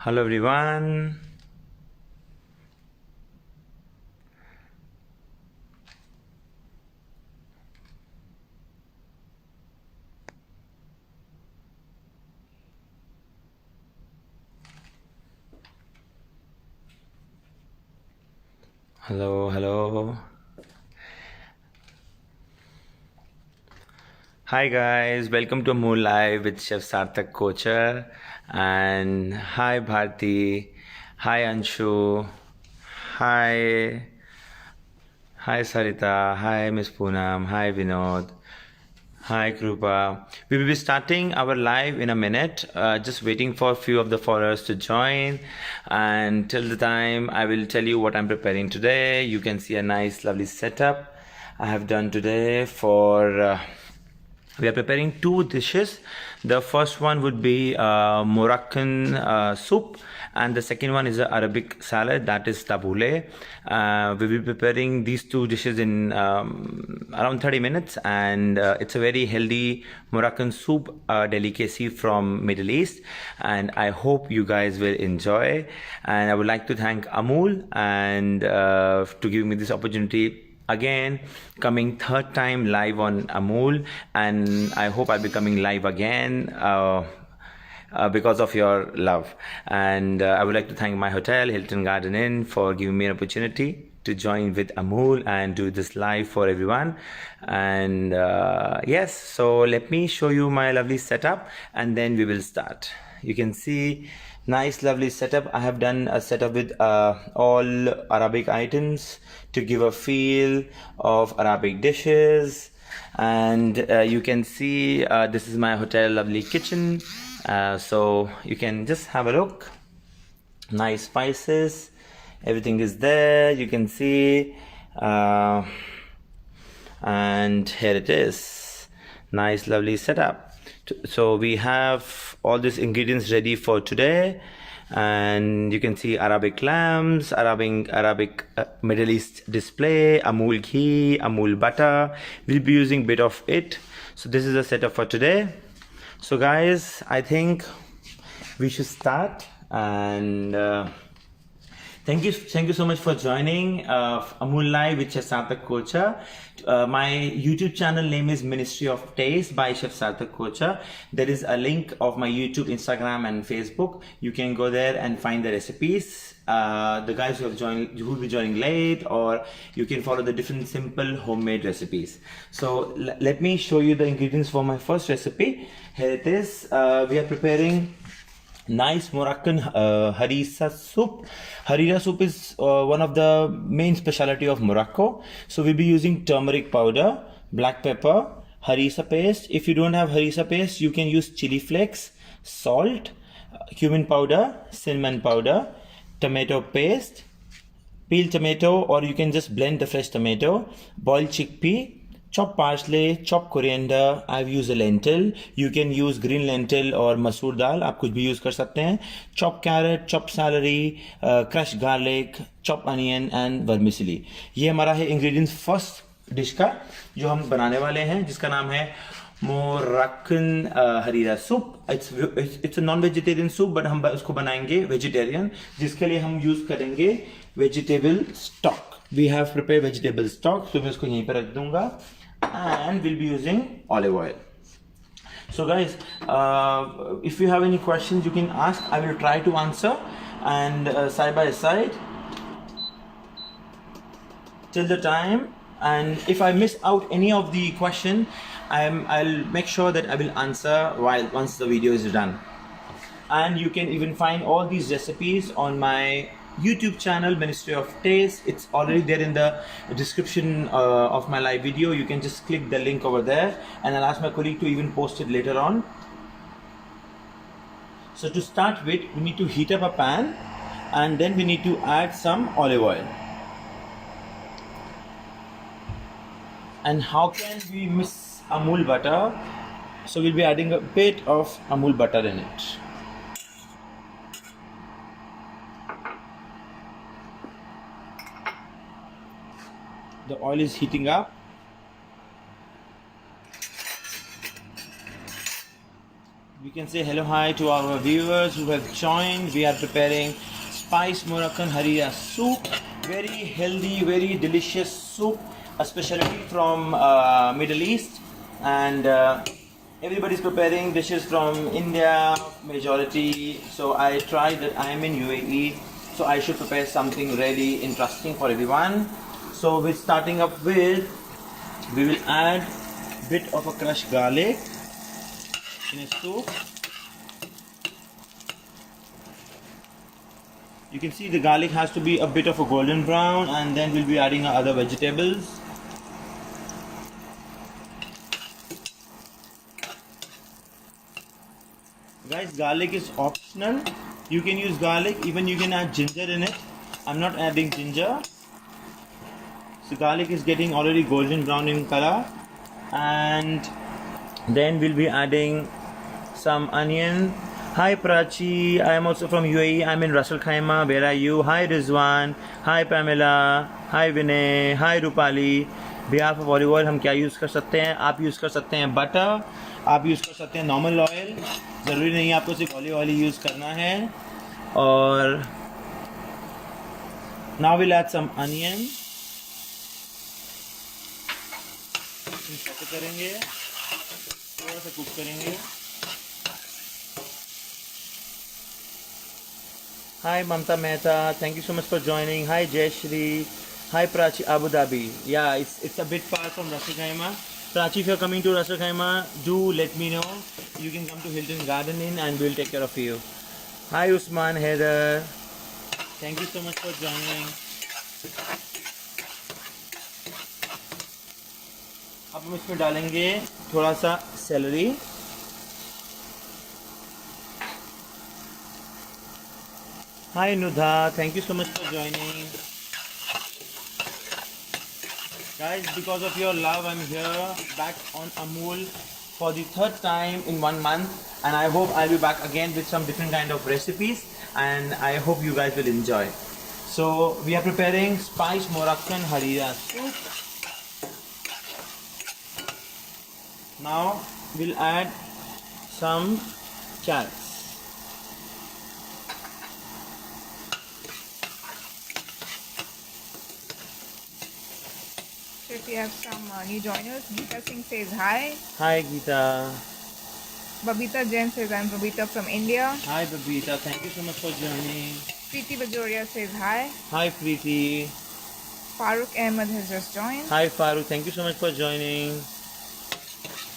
Hello everyone. Hello. Hi guys, welcome to Moon Live with Chef Sarthak Kochar. And hi Bharti. Hi Anshu. Hi. Hi Sarita. Hi Miss Poonam. Hi Vinod. Hi Krupa. We will be starting our live in a minute. Just waiting for a few of the followers to join. And till the time, I will tell you what I'm preparing today. You can see a nice, lovely setup I have done today for. We are preparing two dishes. The first one would be Moroccan soup, and the second one is an Arabic salad, that is tabbouleh. We will be preparing these two dishes in around 30 minutes, and it's a very healthy Moroccan soup delicacy from Middle East, and I hope you guys will enjoy. And I would like to thank Amul and to give me this opportunity again, coming third time live on Amul, and I hope I'll be coming live again because of your love. And I would like to thank my hotel, Hilton Garden Inn, for giving me an opportunity to join with Amul and do this live for everyone. And yes, so let me show you my lovely setup and then we will start. You can see nice lovely setup. I have done a setup with all Arabic items to give a feel of Arabic dishes. And you can see this is my hotel lovely kitchen. So you can just have a look. Nice spices, everything is there, you can see. And here it is, nice lovely setup. So we have all these ingredients ready for today, and you can see Arabic lambs, Arabic Middle East display, Amul ghee, Amul butter. We'll be using bit of it. So this is the setup for today. So guys, I think we should start. And thank you so much for joining Amul Live with Chef Sarthak Kochar. My YouTube channel name is Ministry of Taste by Chef Sarthak Kochar. There is a link of my YouTube, Instagram and Facebook. You can go there and find the recipes. The guys who will be joining late, or you can follow the different simple homemade recipes. So let me show you the ingredients for my first recipe. Here it is. We are preparing nice Moroccan harissa soup. Harira soup is one of the main specialty of Morocco. So we'll be using turmeric powder, black pepper, harissa paste. If you don't have harissa paste, you can use chili flakes, salt, cumin powder, cinnamon powder, tomato paste, peeled tomato, or you can just blend the fresh tomato, boiled chickpea, chopped parsley, chopped coriander. I've used a lentil. You can use green lentil or masoor dal. आप कुछ भी use कर सकते हैं. Chopped carrot, chopped celery, crushed garlic, chopped onion and vermicelli. ये हमारा है ingredients first dish का जो हम बनाने वाले हैं, जिसका नाम है Moroccan harira soup. It's a non-vegetarian soup, but हम उसको बनाएंगे vegetarian, जिसके लिए हम use करेंगे vegetable stock. We have prepared vegetable stock, so मैं उसको यहीं पर रख दूंगा. And we'll be using olive oil. So guys, if you have any questions, you can ask. I will try to answer, and side by side till the time. And if I miss out any of the question, I'll make sure that I will answer once the video is done. And you can even find all these recipes on my YouTube channel, Ministry of Taste. It's already there in the description of my live video. You can just click the link over there, and I'll ask my colleague to even post it later on. So to start with, we need to heat up a pan, and then we need to add some olive oil. And how can we miss Amul butter? So we'll be adding a bit of Amul butter in it. The oil is heating up. We can say hello hi to our viewers who have joined. We are preparing spice Moroccan harira soup. Very healthy, very delicious soup, a specialty from Middle East, and everybody's preparing dishes from India majority. So I tried that. I am in UAE, so I should prepare something really interesting for everyone. So we're starting up with, we will add bit of a crushed garlic in a soup. You can see the garlic has to be a bit of a golden brown, and then we'll be adding our other vegetables. Guys, garlic is optional. You can use garlic, even you can add ginger in it. I'm not adding ginger. So garlic is getting already golden brown in color, and then we'll be adding some onion. Hi Prachi, I am also from UAE. I'm in Ras Al Khaimah. Where are you? Hi Rizwan. Hi Pamela. Hi Vinay. Hi Rupali. Behalf of olive oil हम क्या use कर सकते हैं? आप use कर सकते हैं butter, आप यूज़ कर सकते हैं नॉर्मल ऑयल. ज़रूरी नहीं है आपको सिर्फ ऑलिव ऑयल ही यूज़ करना है. और now we'll add some onion. इनको करेंगे, थोड़ा सा कुक करेंगे. Hi Mamta Mehta, thank you so much for joining. Hi Jayashri. Hi Prachi, Abu Dhabi. Yeah, it's a bit far from Ras Al Khaimah. Prachi, if you're coming to Ras Al Khaimah, do let me know. You can come to Hilton Garden Inn and we'll take care of you. Hi Usman Heather. Thank you so much for joining. अब हम इसमें डालेंगे थोड़ा सा salary. Hi Nudha, thank you so much for joining. Guys, because of your love, I'm here back on Amul for the third time in 1 month, and I hope I'll be back again with some different kind of recipes, and I hope you guys will enjoy. So we are preparing spice Moroccan harira soup. Now we'll add some carrots. If we have some new joiners, Geeta Singh says hi. Hi Geeta. Babita Jain says I'm Babita from India. Hi Babita, thank you so much for joining. Preeti Bajoria says hi. Hi Preeti. Farooq Ahmed has just joined. Hi Farooq, thank you so much for joining.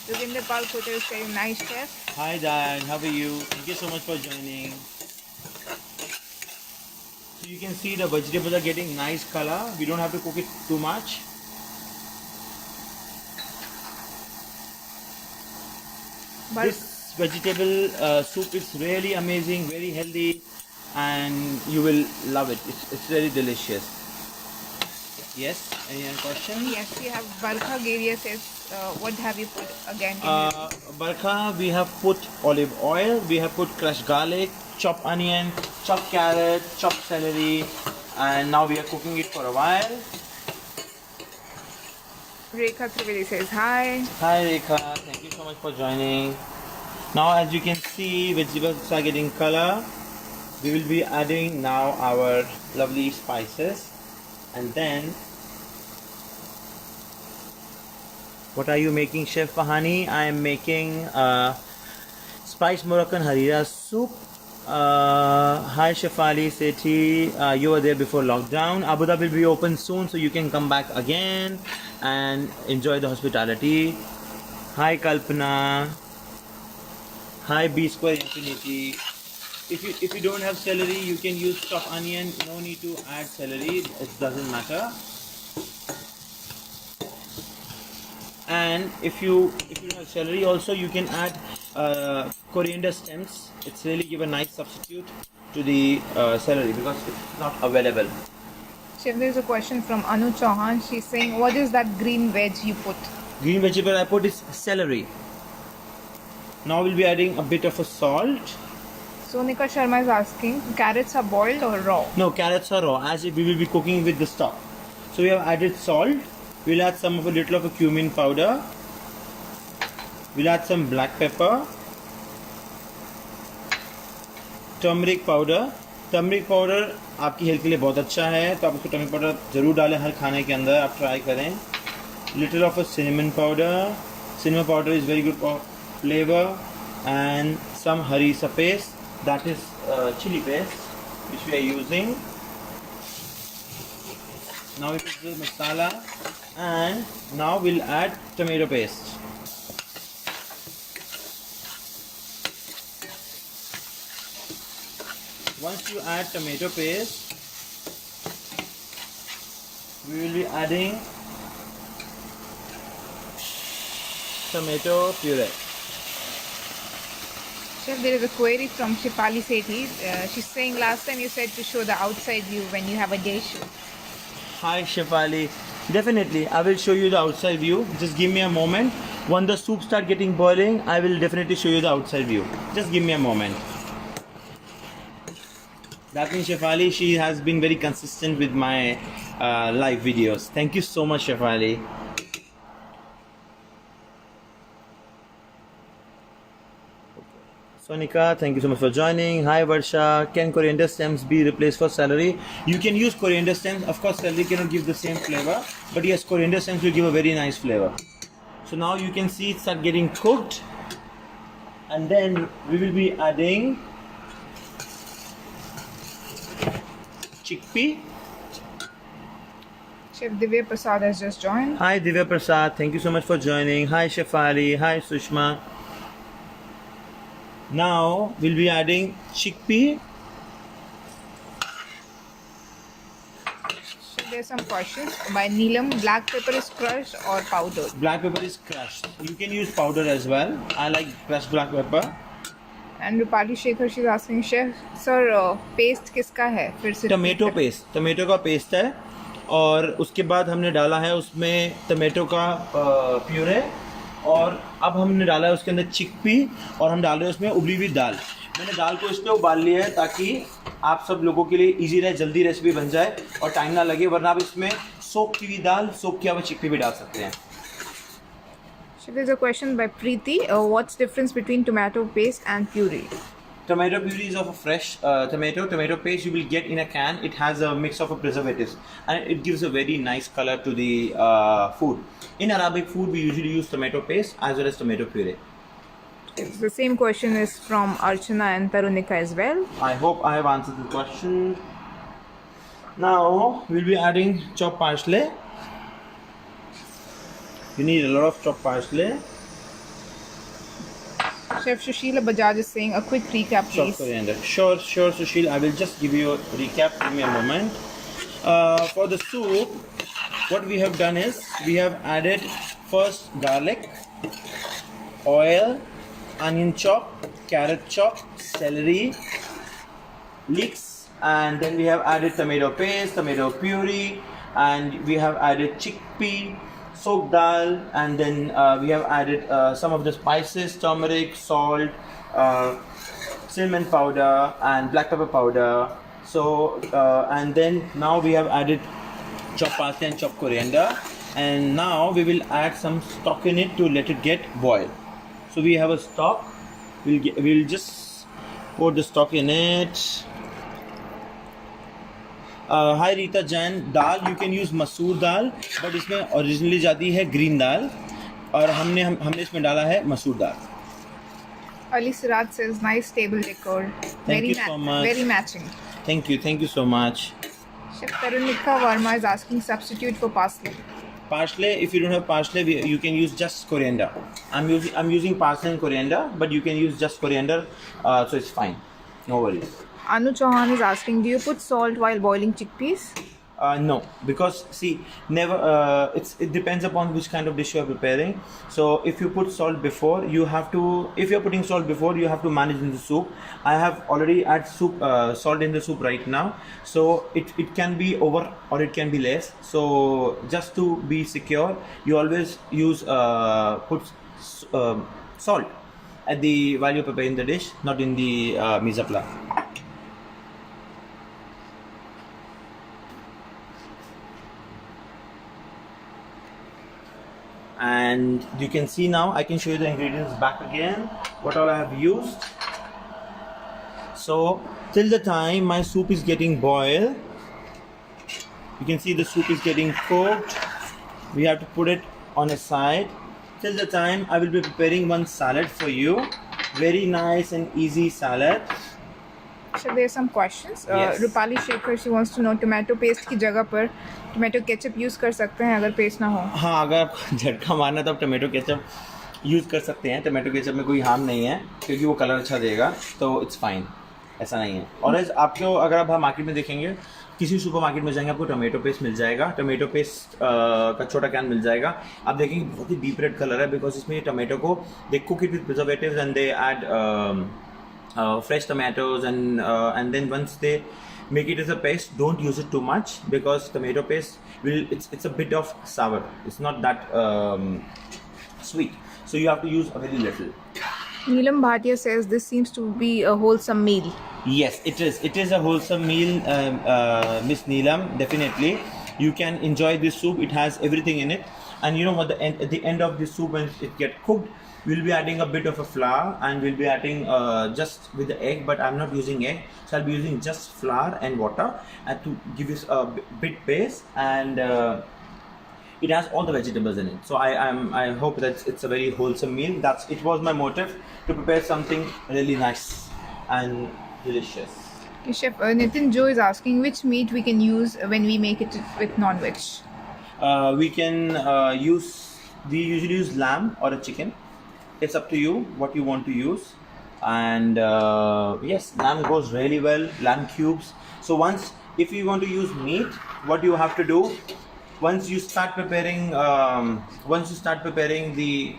Ravinder Pal Kote is saying nice chef. Hi Dad, how are you? Thank you so much for joining. So you can see the vegetables are getting nice color. We don't have to cook it too much. But This vegetable soup is really amazing, very healthy, and you will love it. It's really delicious. Yes, any other question? yes, we have Barkha Geria says what have you put again? Barkha, we have put olive oil, we have put crushed garlic, chopped onion, chopped carrot, chopped celery, and now we are cooking it for a while. Rekha Trivedi says hi. Hi Rekha, thank you so much for joining. Now as you can see, vegetables are getting color. We will be adding now our lovely spices, and then what are you making, Chef Fahani? I am making spice Moroccan harira soup. Hi Shefali Sethi, you were there before lockdown. Abu Dhabi will be open soon, so you can come back again and enjoy the hospitality. Hi Kalpana. Hi B Square Infinity. If you don't have celery, you can use chopped onion. No need to add celery. It doesn't matter. And if you have celery also, you can add coriander stems. It's really give a nice substitute to the celery because it's not available. Chef, there's a question from Anu Chauhan. She's saying, what is that green veg you put? Green vegetable I put is celery. Now we'll be adding a bit of a salt. Sonika Sharma is asking, carrots are boiled or raw? No, carrots are raw, as we will be cooking with the stock. So we have added salt. We'll add a little of a cumin powder. We'll add some black pepper. Turmeric powder आपकी health के लिए बहुत अच्छा है, तो आप उसको turmeric powder ज़रूर डालें हर खाने के अंदर, आप ट्राई करें. Little of a cinnamon powder is very good for flavor, and some harissa paste, that is chili paste which we are using. Now we put the masala, and now we'll add tomato paste. Once you add tomato paste, we will be adding tomato puree. Chef, there is a query from Shipali Sethi. She's saying last time you said to show the outside view when you have a day shoot. Hi Shefali, definitely I will show you the outside view. Just give me a moment. When the soup start getting boiling, I will definitely show you the outside view. Just give me a moment. That means Shefali, she has been very consistent with my live videos. Thank you so much, Shefali. Sonika, thank you so much for joining. Hi Varsha, can coriander stems be replaced for celery? You can use coriander stems. Of course, celery cannot give the same flavor, but yes, coriander stems will give a very nice flavor. So now you can see it start getting cooked, and then we will be adding chickpea. Chef Divya Prasad has just joined. Hi Divya Prasad, thank you so much for joining. Hi Shefali, hi Sushma. Now we'll be adding chickpea. So there's some questions by Neelam. Black pepper is crushed or powdered? Black pepper is crushed. You can use powder as well. I like crushed black pepper. And Rupali Shekhar, she's asking, Chef, sir, paste किसका है? फिर से tomato paste, tomato का paste है, और उसके बाद हमने डाला है उसमें टमेटो का प्यूरे, और अब हमने डाला है उसके अंदर चिकपी, और हम डाल रहे हैं उसमें उबली हुई दाल. मैंने दाल को इसलिए उबाल लिया है ताकि आप सब लोगों के लिए इजी रहे, जल्दी रेसिपी बन जाए और टाइम ना लगे, वरना आप इसमें सोक की हुई दाल, सोक किया हुआ चिकपी भी डाल सकते हैं. So there's a question by Preeti. What's difference between tomato paste and puree? Tomato puree is of a fresh tomato. Tomato paste you will get in a can. It has a mix of preservatives, and it gives a very nice color to the food. In Arabic food, we usually use tomato paste as well as tomato puree. The same question is from Archana and Tarunika as well. I hope I have answered the question. Now we'll be adding chopped parsley. You need a lot of chopped parsley. Chef Shushila Bajaj is saying a quick recap, Chopped please. coriander. Sure, Sushil. I will just give you a recap. Give me a moment. For the soup, what we have done is we have added first garlic, oil, onion chop, carrot chop, celery, leeks, and then we have added tomato paste, tomato puree, and we have added chickpea, soaked dal, and then we have added some of the spices, turmeric, salt, cinnamon powder, and black pepper powder. So and then now we have added chopped parsley and chopped coriander, and now we will add some stock in it to let it get boiled. So we have a stock. We'll just pour the stock in it. Hi Rita Jain, dal you can use मसूर दाल, but इसमें originally जाती है green दाल, और हमने इसमें डाला है मसूर दाल. Ali Siraj says nice table decor. Thank you so much. Very matching. Thank you so much. Chef Tarunika Verma is asking substitute for parsley. Parsley, if you don't have parsley, you can use just coriander. I'm using parsley and coriander, but you can use just coriander, so it's fine. No worries. Anu Chauhan is asking, do you put salt while boiling chickpeas? No, because see, never. It depends upon which kind of dish you are preparing. So if you put salt before, you have to. If you are putting salt before, you have to manage in the soup. I have already add salt in the soup right now, so it can be over or it can be less. So just to be secure, you always use put salt at the while you're preparing the dish, not in the mise en place. And you can see now, I can show you the ingredients back again, what all I have used. So till the time my soup is getting boiled, you can see the soup is getting cooked. We have to put it on a side. Till the time I will be preparing one salad for you. Very nice and easy salad. So there are some questions. Yes. Rupali Shekhar, she wants to know tomato paste की जगह पर tomato ketchup use कर सकते हैं अगर paste ना हो. हाँ, अगर आप झटका मारना तो आप टमाटो केचप यूज़ कर सकते हैं. टमाटो केचप में कोई हार्म नहीं है क्योंकि वो कलर अच्छा देगा, तो इट्स फाइन, ऐसा नहीं है. और आपको अगर आप मार्केट में देखेंगे, किसी सुपर मार्केट में जाएंगे आपको टमाटो पेस्ट मिल जाएगा. टमाटो पेस्ट का छोटा कैन मिल जाएगा. आप देखेंगे बहुत ही डीप रेड कलर है बिकॉज इसमें टमाटो को they cook it with preservatives and they add fresh tomatoes and then once they make it as a paste, don't use it too much because tomato paste it's a bit of sour. It's not that sweet, so you have to use a very little. Neelam Bhatia says this seems to be a wholesome meal. Yes, it is. It is a wholesome meal, Miss Neelam. Definitely, you can enjoy this soup. It has everything in it, and you know what? At the end of the soup, when it gets cooked, we'll be adding a bit of a flour, and we'll be adding just with the egg. But I'm not using egg, so I'll be using just flour and water, and to give you a bit base, and it has all the vegetables in it. So I hope that it's a very wholesome meal. It was my motive to prepare something really nice and delicious. Okay, Chef Nitin Joe is asking which meat we can use when we make it with non-veg. We can we usually use lamb or a chicken. It's up to you what you want to use. And yes, lamb goes really well, lamb cubes. So if you want to use meat, what you have to do, once you start preparing the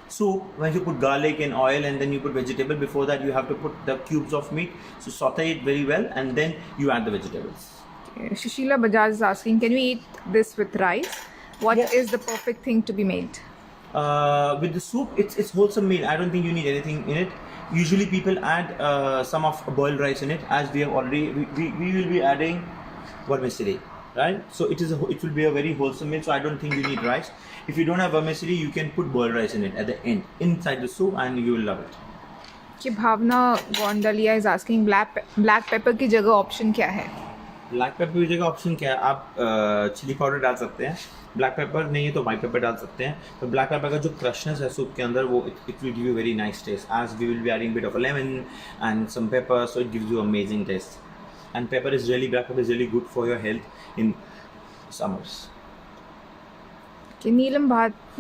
soup, when you put garlic and oil and then you put vegetable, before that you have to put the cubes of meat, so saute it very well and then you add the vegetables. Shishila Bajaj is asking, can we eat this with rice? What is the perfect thing to be made? With the soup, it's wholesome meal. I don't think you need anything in it. Usually people add some of boiled rice in it, as we have already we will be adding vermicelli, right? So it will be a very wholesome meal, so I don't think you need rice. If you don't have vermicelli, you can put boiled rice in it at the end inside the soup and you will love it. Bhavna Gondalia is asking black pepper की जगह option क्या है? Black pepper की जगह option क्या है? आप chilli powder डाल सकते हैं. ब्लैक पेपर नहीं है तो वाइट पेपर डाल सकते हैं. तो ब्लैक पेपर का जो क्रशनेस है सूप के अंदर, वो it will give you very nice taste, as we will be adding bit of a lemon and some pepper, so it gives you amazing taste. And black pepper is really good for your health in summers. Okay, Neelam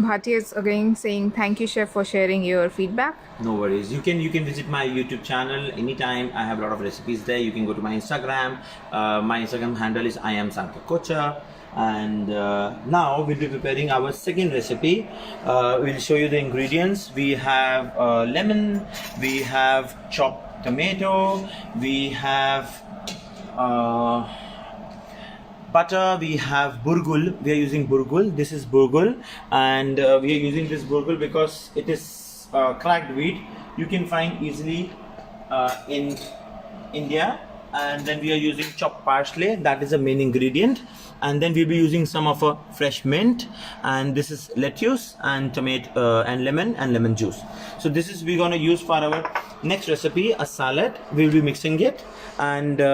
Bhatia is again saying thank you, chef, for sharing your feedback. No worries. You can visit my YouTube channel anytime. I have a lot of recipes there. You can go to my Instagram. My Instagram handle is IamSankaKocha. And now we'll be preparing our second recipe. We'll show you the ingredients. We have lemon. We have chopped tomato. We have butter. We have burgul. We are using burgul. This is burgul, and we are using this burgul because it is cracked wheat. You can find easily in India. And then we are using chopped parsley. That is the main ingredient. And then we'll be using some of a fresh mint. And this is lettuce and tomato and lemon juice. So this is we're gonna use for our next recipe, a salad. We'll be mixing it. And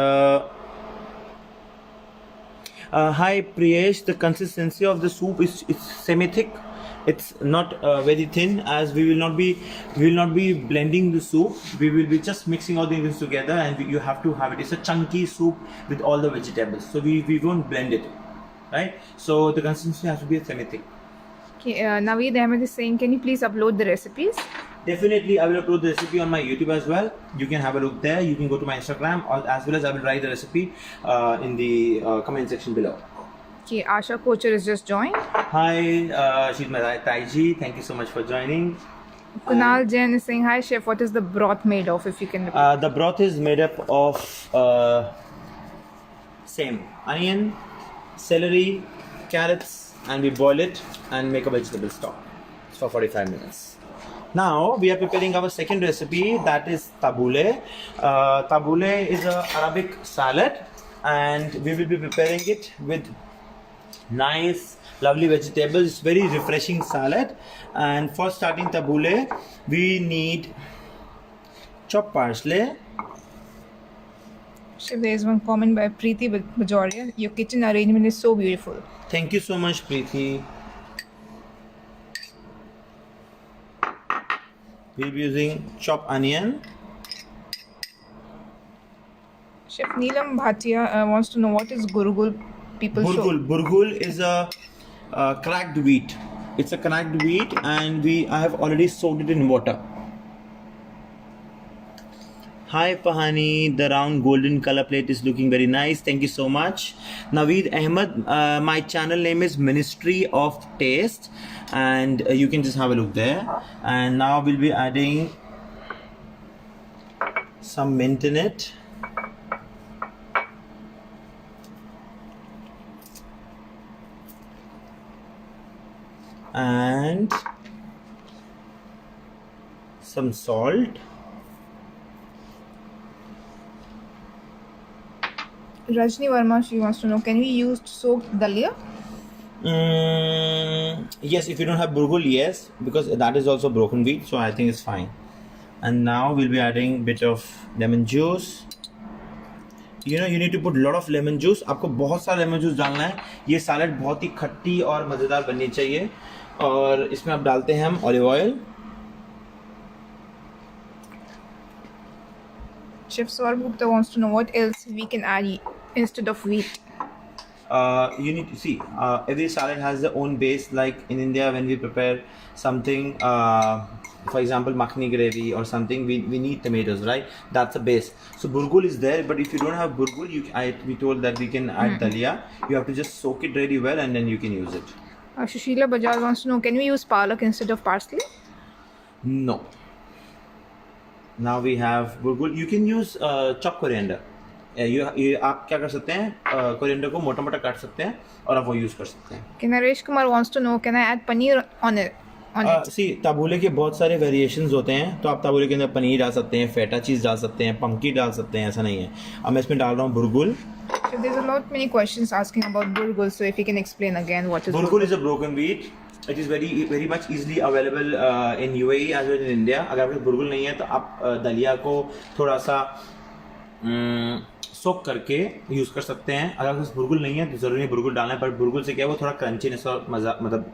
hi Priyesh, the consistency of the soup is semi-thick. It's not very thin, as we will not be blending the soup. We will be just mixing all the ingredients together, and you have to have it. It's a chunky soup with all the vegetables, so we won't blend it, right? So the consistency has to be semi-thick. Okay, Naveed Ahmed is saying, can you please upload the recipes? Definitely, I will upload the recipe on my YouTube as well. You can have a look there. You can go to my Instagram, or as well as I will write the recipe in the comment section below. Okay, Asha Kocher is just joined. Hi, she's my Taiji. Thank you so much for joining. Kunal Jain is saying, hi chef, what is the broth made of, if you can repeat? The broth is made up of same onion, celery, carrots, and we boil it and make a vegetable stock for 45 minutes. Now we are preparing our second recipe, that is tabbouleh. Tabbouleh is an Arabic salad, and we will be preparing it with nice lovely vegetables. It's very refreshing salad. And for starting tabbouleh, we need chopped parsley, Chef, there is one comment by Preeti Bajoria. Your kitchen arrangement is so beautiful. Thank you so much, Preeti. We'll be using chopped onion. Chef Neelam Bhatia wants to know what is Gurugul. People show. Burgul is a cracked wheat. It's a cracked wheat, and I have already soaked it in water. Hi Pahani, the round golden color plate is looking very nice. Thank you so much. Naveed Ahmed, my channel name is Ministry of Taste, and you can just have a look there. And now we'll be adding some mint in it. And some salt. Rajni Verma, she wants to know, can we use soaked dalia? Yes, if you don't have burgul, yes, because that is also broken wheat, so I think it's fine. And now we'll be adding bit of lemon juice. You need to put lot of lemon juice. आपको बहुत सारा lemon juice डालना है. ये salad बहुत ही खट्टी और मज़ेदार बननी चाहिए. और इसमें आप डालते हैं हम olive oil. Chef Saurabh Gupta wants to know what else we can add instead of wheat. You need to see every salad has their own base. Like in India, when we prepare something, for example makhni gravy or something, we need tomatoes, right? That's a base. So burgul is there, but if you don't have burgul, we told that we can add dalia. You have to just soak it really well and then you can use it. Shushila Bajaj wants to know, can we use palak instead of parsley? No. Now we have burgul. You can use chopped coriander. आप क्या कर सकते हैं, coriander को मोटा मोटा काट सकते हैं और आप वो यूज कर सकते हैं. Naresh Kumar wants to know, can I add paneer on it? ताबूले के बहुत सारे वेरिएशंस होते हैं, तो आप ताबूले के अंदर पनीर डाल सकते हैं, फेटा चीज़ डाल सकते हैं, पंकी डाल सकते हैं, ऐसा नहीं है. अब मैं इसमें डाल रहा हूँ बुरगुल. So there's a lot many questions asking about burgul, so if you can explain again what is burgul. Is a broken wheat. It is very much easily available in UAE as well as in India. अगर आपके बुरगुल नहीं है तो आप दलिया को थोड़ा सा सोक करके यूज़ कर सकते हैं. अगर आपके पास बुरगुल नहीं है तो ज़रूरी नहीं बुरगुल डालना है, पर बुरगुल से क्या है वो थोड़ा क्रंचीनेस और मज़ा, मतलब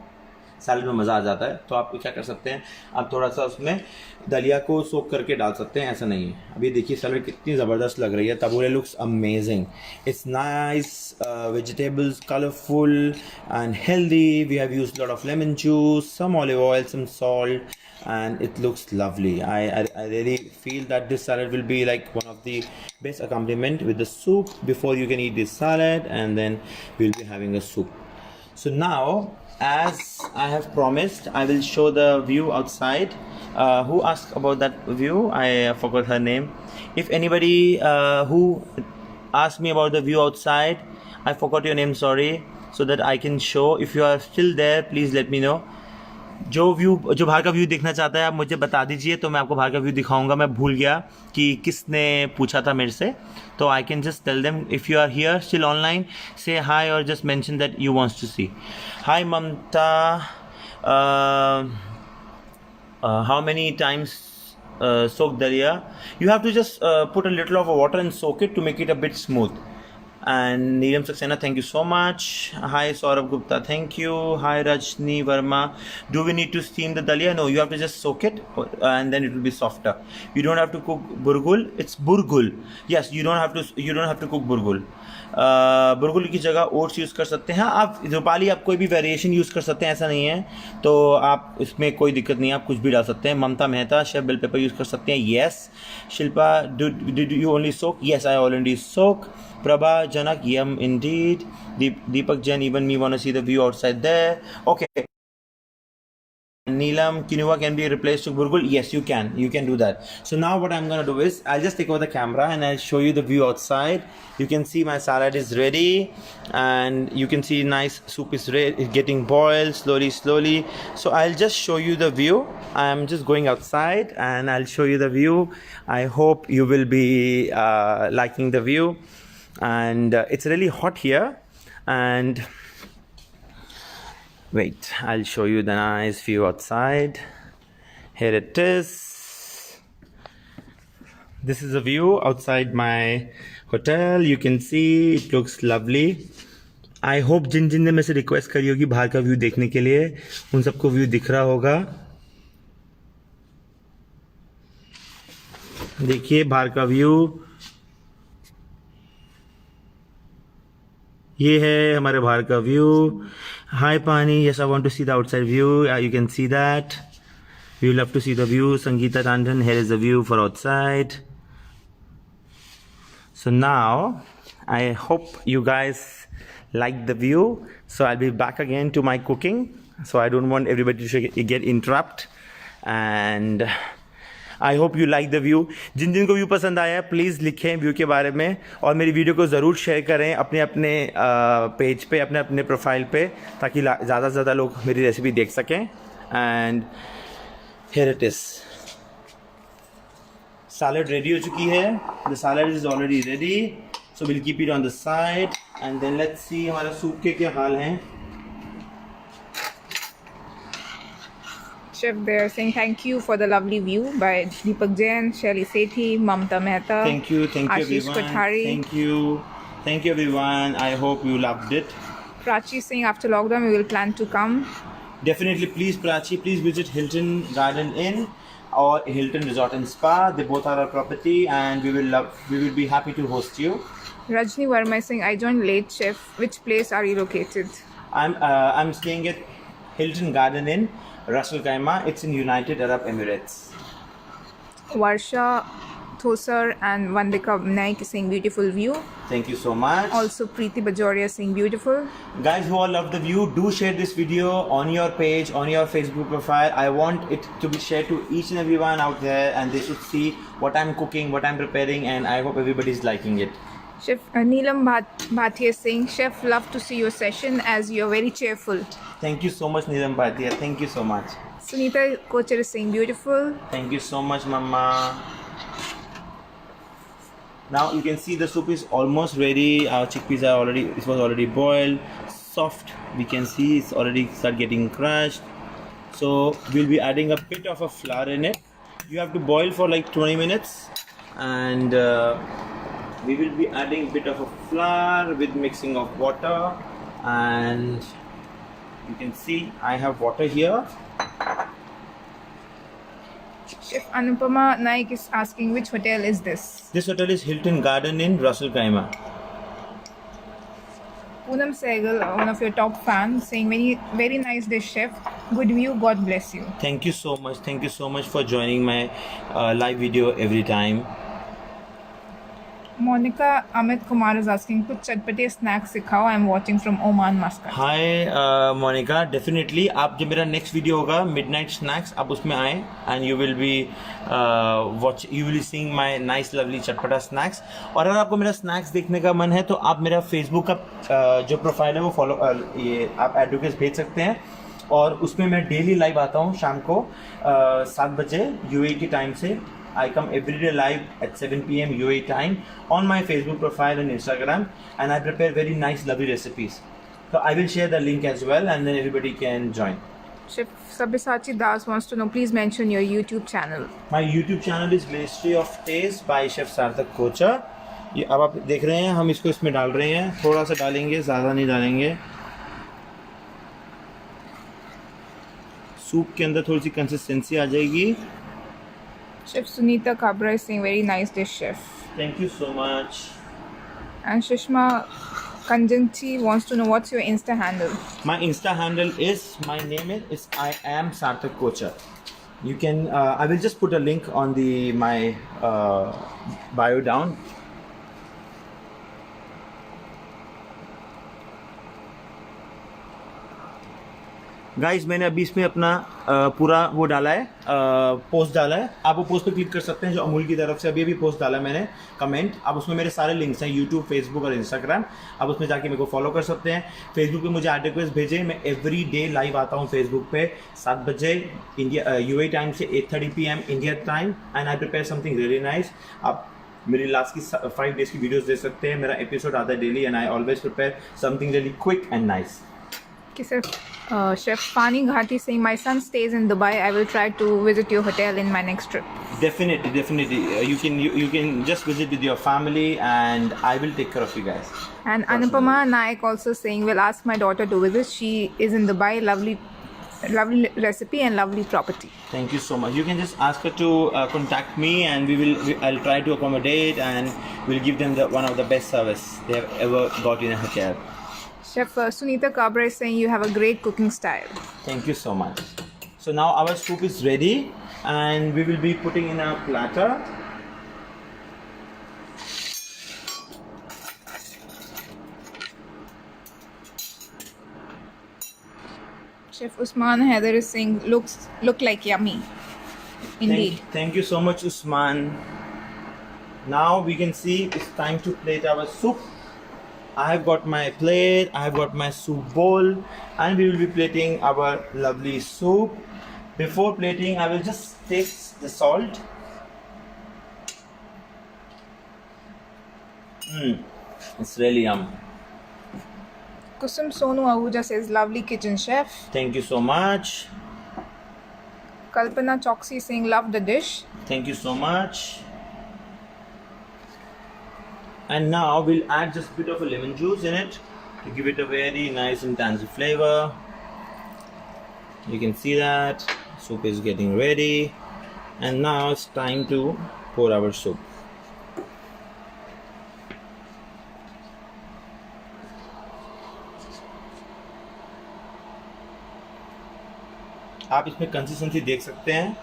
सैलड में मज़ा आ जाता है. तो आप क्या कर सकते हैं, आप थोड़ा सा उसमें दलिया को सोक करके डाल सकते हैं, ऐसा नहीं है. अभी देखिए सैलड कितनी ज़बरदस्त लग रही है. Tabbouleh looks amazing. It's nice, vegetables colourful and healthy. We have used lot of lemon juice, some olive oil, some salt, and it looks lovely. I really feel that this salad will be like one of the best accompaniment with the soup. Before you can eat this salad, and then we'll be having a soup. So now, as I have promised, I will show the view outside. Who asked about that view? I forgot her name. If anybody who asked me about the view outside, I forgot your name, sorry, so that I can show. If you are still there, please let me know. जो बाहर का view देखना चाहता है आप मुझे बता दीजिए, तो मैं आपको बाहर का व्यू दिखाऊंगा. मैं भूल गया कि किसने पूछा था मेरे से, तो I can just tell them. If you are here still online, say hi और just mention that you wants to see. Hi Mamta, how many times soak dalia? You have to just put a little of water and soak it to make it a bit smooth. And Neelam Saxena, thank you so much. Hi Saurabh Gupta, thank you. Hi Rajni Verma. Do we need to steam the dalia? No, you have to just soak it and then it will be softer. You don't have to cook burgul. It's burgul. Yes, you don't have to cook burgul. बुरगुल की जगह oats use कर सकते हैं आप. रूपाली आप कोई भी variation use कर सकते हैं, ऐसा नहीं है, तो आप इसमें कोई दिक्कत नहीं है, आप कुछ भी डाल सकते हैं. Mamta Mehta, chef bell pepper use कर सकते हैं. Yes. Shilpa, did you only soak? Yes, I already soak. Prabha Janak, yum indeed. Deepak Jain, even me want to see the view outside there. Okay. Neelam, quinoa can be replaced to burgul. Yes, you can. You can do that. So now what I'm going to do is, I'll just take over the camera and I'll show you the view outside. You can see my salad is ready, and you can see nice soup is getting boiled slowly. So I'll just show you the view. I'm just going outside and I'll show you the view. I hope you will be liking the view. And it's really hot here, and wait, I'll show you the nice view outside. Here it is. This is a view outside my hotel. You can see it looks lovely. I hope जिन जिन ने मेरे से request करी होगी बाहर का view देखने के लिए, उन सबको व्यू दिख रहा होगा. देखिए बाहर का व्यू. ये है हमारे बाहर का व्यू. हाय पानी. Yes, I want to see the outside view. You can see that. We love to see the view. Sangeeta Tandon, here is the view for outside. So now, I hope you guys like the view. So I'll be back again to my cooking. So I don't want everybody to get interrupted. And I hope you like the view. जिन जिन को view पसंद आया please लिखें view के बारे में, और मेरी video को ज़रूर शेयर करें अपने अपने पेज पे, अपने अपने प्रोफाइल पे, ताकि ज़्यादा से ज़्यादा लोग मेरी रेसिपी देख सकें. And here it is. Salad ready हो चुकी है. The salad is already ready. So we'll keep it on the side. And then let's see हमारा सूप के क्या हाल हैं. Chef, they are saying thank you for the lovely view by Deepak Jain, Shelly Sethi, Mamta Mehta. Thank you Ashish everyone. Kothari. Thank you everyone. I hope you loved it. Prachi saying after lockdown we will plan to come. Definitely, please Prachi, please visit Hilton Garden Inn or Hilton Resort and Spa. They both are our property, and we will be happy to host you. Rajni Verma is saying I joined late, chef. Which place are you located? I'm staying at Hilton Garden Inn, Ras Al Khaimah. It's in United Arab Emirates. Varsha Thosar and Vandika Naik is saying beautiful view. Thank you so much. Also Preeti Bajoria is saying beautiful. Guys who all love the view, do share this video on your page, on your Facebook profile. I want it to be shared to each and everyone out there, and they should see what I'm cooking, what I'm preparing, and I hope everybody is liking it. Chef Neelam Bhatia is saying, Chef, love to see your session as you're very cheerful. Thank you so much, Neelam Bhatia. Thank you so much. Sunita Kochar is saying beautiful. Thank you so much, Mama. Now you can see the soup is almost ready. Our chickpeas are it was already boiled, soft. We can see it's already start getting crushed. So we'll be adding a bit of a flour in it. You have to boil for like 20 minutes, and we will be adding a bit of a flour with mixing of water. And you can see I have water here. Chef Anupama Naik is asking which hotel is this? This hotel is Hilton Garden Inn, Ras Al Khaimah. Poonam Sehgal, one of your top fans, saying very, very nice dish, chef. Good view, God bless you. Thank you so much. Thank you so much for joining my live video every time. Monica Amit Kumar is asking कुछ चटपटे snacks सिखाओ. I'm watching from Oman, Muscat. Hi Monica, definitely. आप जब मेरा next video होगा midnight snacks, आप उसमें आए and you will be seeing my nice lovely चटपटा snacks. और अगर आपको मेरा snacks देखने का मन है तो आप मेरा Facebook का जो प्रोफाइल है वो फॉलो ये आप एड रिक्वेस्ट भेज सकते हैं, और उसमें मैं डेली लाइव आता हूँ शाम को 7 बजे UAE की टाइम से. I come every day live at 7 p.m. UAE time on my Facebook profile and Instagram, and I prepare very nice, lovely recipes. So I will share the link as well, and then everybody can join. Chef Sabyasachi Das wants to know, please mention your YouTube channel. My YouTube channel is Ministry of Taste by Chef Sarthak Kochar. ये अब आप देख रहे हैं, हम इसको इसमें डाल रहे हैं, थोड़ा सा डालेंगे, ज़्यादा नहीं डालेंगे. सूप के अंदर थोड़ी सी कंसिस्टेंसी आ जाएगी. Chef Sunita Kabra is saying very nice dish, chef. Thank you so much. And Shishma Kanjanchi wants to know what's your Insta handle. My Insta handle is, my name is I am Sarthak Kochar. You can I will just put a link on my bio down. Guys मैंने अभी इसमें अपना पूरा वो डाला है, post डाला है. आप वो पोस्ट पे क्लिक कर सकते हैं जो अमूल की तरफ से अभी पोस्ट डाला है मैंने, कमेंट. आप उसमें मेरे सारे लिंक्स हैं, यूट्यूब, फेसबुक और इंस्टाग्राम. आप उसमें जाके मेरे को फॉलो कर सकते हैं. फेसबुक पे मुझे ऐड रिक्वेस्ट भेजें. मैं एवरी डे लाइव आता हूँ फेसबुक पे 7 बजे इंडिया UAE टाइम से 8:30 PM India time, and I prepare something really nice. आप मेरी लास्ट की 5 डेज की वीडियोस देख सकते हैं. मेरा एपिसोड आता है daily, and I always prepare something really quick and nice. Okay, sir. Chef Fani Ghati saying, my son stays in Dubai. I will try to visit your hotel in my next trip. Definitely, definitely. You can just visit with your family, and I will take care of you guys. And Anupama Naik also saying, will ask my daughter to visit. She is in Dubai. Lovely recipe and lovely property. Thank you so much. You can just ask her to contact me, and I'll try to accommodate, and we'll give them one of the best service they have ever got in a hotel. Chef Sunita Kabra is saying, you have a great cooking style. Thank you so much. So now our soup is ready, and we will be putting in a platter. Chef Usman Heather is saying, look like yummy. Indeed. Thank you so much, Usman. Now we can see it's time to plate our soup. I have got my plate, I have got my soup bowl, and we will be plating our lovely soup. Before plating, I will just taste the salt. It's really yum. Kusum Sonu Ahuja says, lovely kitchen, chef. Thank you so much. Kalpana Choksi saying, love the dish. Thank you so much. And now we'll add just a bit of a lemon juice in it to give it a very nice and tangy flavor. You can see that soup is getting ready, and now it's time to pour our soup. आप इसमें consistency देख सकते हैं.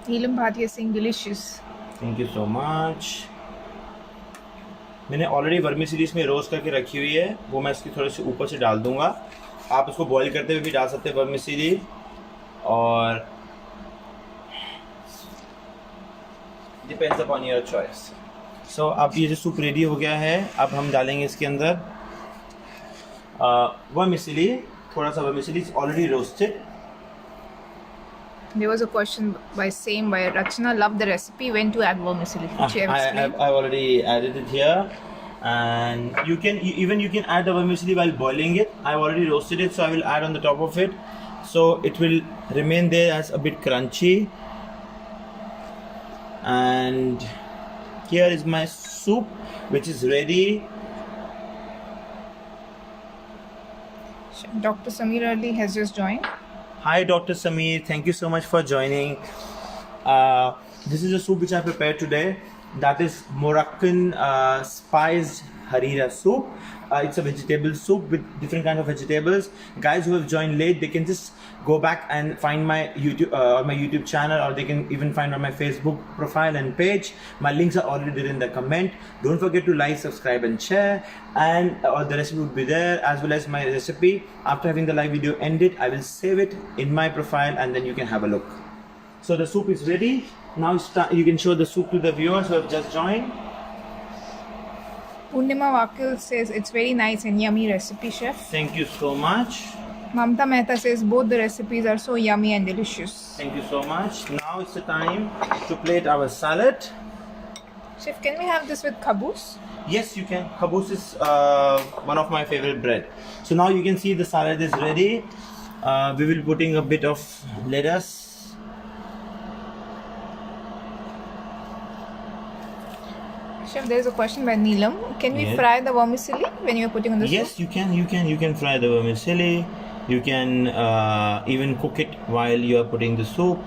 Neelam Bhatia saying, delicious. Thank you so much. मैंने already vermicelli में roast करके रखी हुई है, वो मैं इसकी थोड़ी सी ऊपर से डाल दूंगा. आप इसको बॉईल करते हुए भी डाल सकते हैं वर्मिसेली, और डिपेंड्स अपॉन योर चॉइस. सो अब ये जो सूप रेडी हो गया है, अब हम डालेंगे इसके अंदर वर्मिसेली. थोड़ा सा vermicelli is already roasted. There was a question by Rachna, love the recipe, when to add vermicelli. I've already added it here, and you can add the vermicelli while boiling it. I've already roasted it, so I will add on the top of it, so it will remain there as a bit crunchy. And here is my soup, which is ready. Dr. Samir Ali has just joined. Hi Dr. Samir, thank you so much for joining. This is a soup which I prepared today. That is Moroccan spiced harira soup. It's a vegetable soup with different kinds of vegetables. Guys who have joined late, they can just go back and find my YouTube channel, or they can even find on my Facebook profile and page. My links are already there in the comment. Don't forget to like, subscribe and share, and the recipe would be there, as well as my recipe. After having the live video ended, I will save it in my profile, and then you can have a look. So the soup is ready. Now you can show the soup to the viewers who have just joined. Purnima Vakil says, it's very nice and yummy recipe, chef. Thank you so much. Mamta Mehta says, both the recipes are so yummy and delicious. Thank you so much. Now it's the time to plate our salad. Chef, can we have this with khabus? Yes, you can. Khabus is one of my favorite bread. So now you can see the salad is ready. We will be putting a bit of lettuce. Chef, there is a question by Neelam. Can we fry the vermicelli when you are putting on the soup? Yes, you can. You can fry the vermicelli. You can even cook it while you are putting the soup.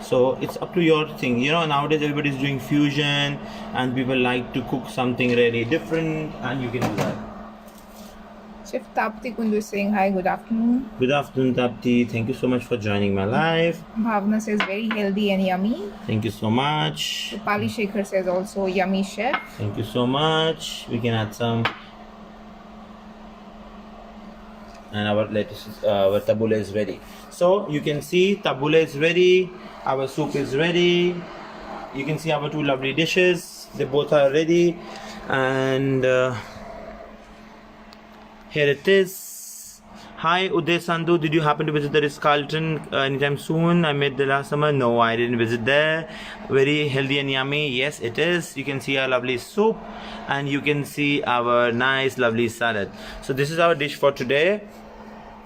So it's up to your thing. You know, nowadays everybody is doing fusion, and people like to cook something really different, and you can do that. Chef Tapti Kundu is saying, hi, good afternoon. Good afternoon, Tapti. Thank you so much for joining my live. Bhavna says, very healthy and yummy. Thank you so much. Pali Shekhar says also, yummy, chef. Thank you so much. We can add some. And our lettuce, our tabbouleh is ready. So you can see tabbouleh is ready. Our soup is ready. You can see our two lovely dishes. They both are ready. And here it is. Hi Uday Sandhu, did you happen to visit the Ritz-Carlton anytime soon? I made the last summer. No, I didn't visit there. Very healthy and yummy. Yes, it is. You can see our lovely soup and you can see our nice lovely salad. So this is our dish for today.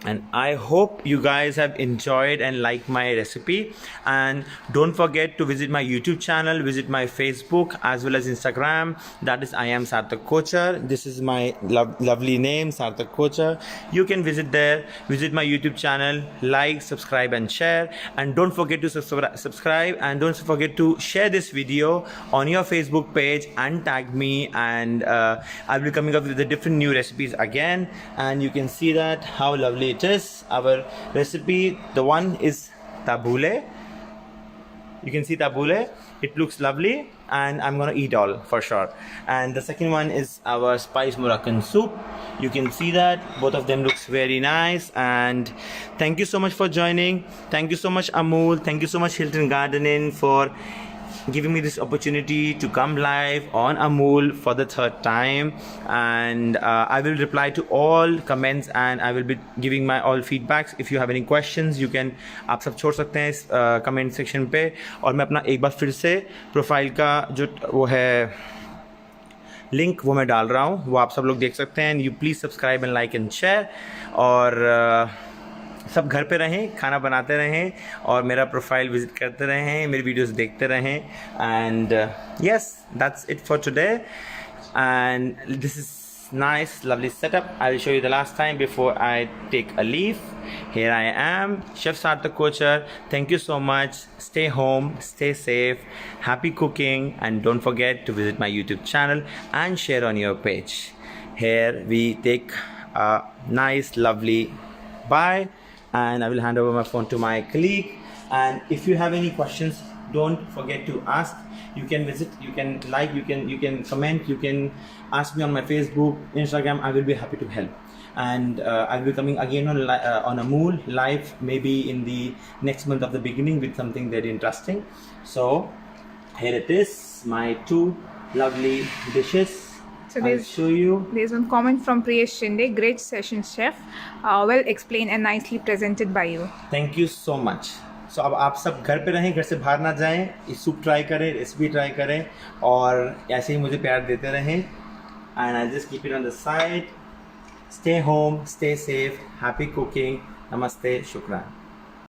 And I hope you guys have enjoyed and liked my recipe, and don't forget to visit my YouTube channel, visit my Facebook as well as Instagram. That is I am Sarthak Kochar. This is my lovely name, Sarthak Kochar. You can visit there, visit my YouTube channel, like, subscribe and share, and don't forget to subscribe and don't forget to share this video on your Facebook page and tag me, and I'll be coming up with the different new recipes again, and you can see that how lovely it is. Our recipe, the one is tabbouleh. You can see tabbouleh. It looks lovely and I'm gonna eat all for sure. And the second one is our spice Moroccan soup. You can see that both of them looks very nice. And thank you so much for joining. Thank you so much Amul. Thank you so much Hilton Gardening for giving me this opportunity to come live on Amul for the third time, and I will reply to all comments and I will be giving my all feedbacks. If you have any questions, you can आप सब छोड़ सकते हैं इस comment section पे, और मैं अपना एक बार फिर से प्रोफाइल का जो वो है लिंक वो मैं डाल रहा हूँ, वो आप सब लोग देख सकते हैं. You please subscribe and like and share, और सब घर पे रहें, खाना बनाते रहें और मेरा प्रोफाइल विजिट करते रहें, मेरी वीडियोस देखते रहें. And yes, that's it for today, and this is nice lovely setup. I will show you the last time before I take a leave. Here I am, Chef Sarthak Kochar. Thank you so much. Stay home, stay safe, happy cooking, and don't forget to visit my YouTube channel and share on your page. Here we take a nice lovely bye, and I will hand over my phone to my colleague. And if you have any questions, don't forget to ask. You can visit, you can like, you can comment, you can ask me on my Facebook, Instagram. I will be happy to help. And I'll be coming again on Amul live, maybe in the next month of the beginning, with something very interesting. So here it is, my two lovely dishes. So I'll show you. There's one comment from Priyesh Shinde. Great session, chef. Well explained and nicely presented by you. Thank you so much. So अब आप सब घर पे रहें, घर से बाहर ना जाएं, इस सूप ट्राई करें, रेसिपी ट्राई करें, और ऐसे ही मुझे प्यार देते रहें. And I just keep it on the side. Stay home, stay safe, happy cooking. Namaste, shukran.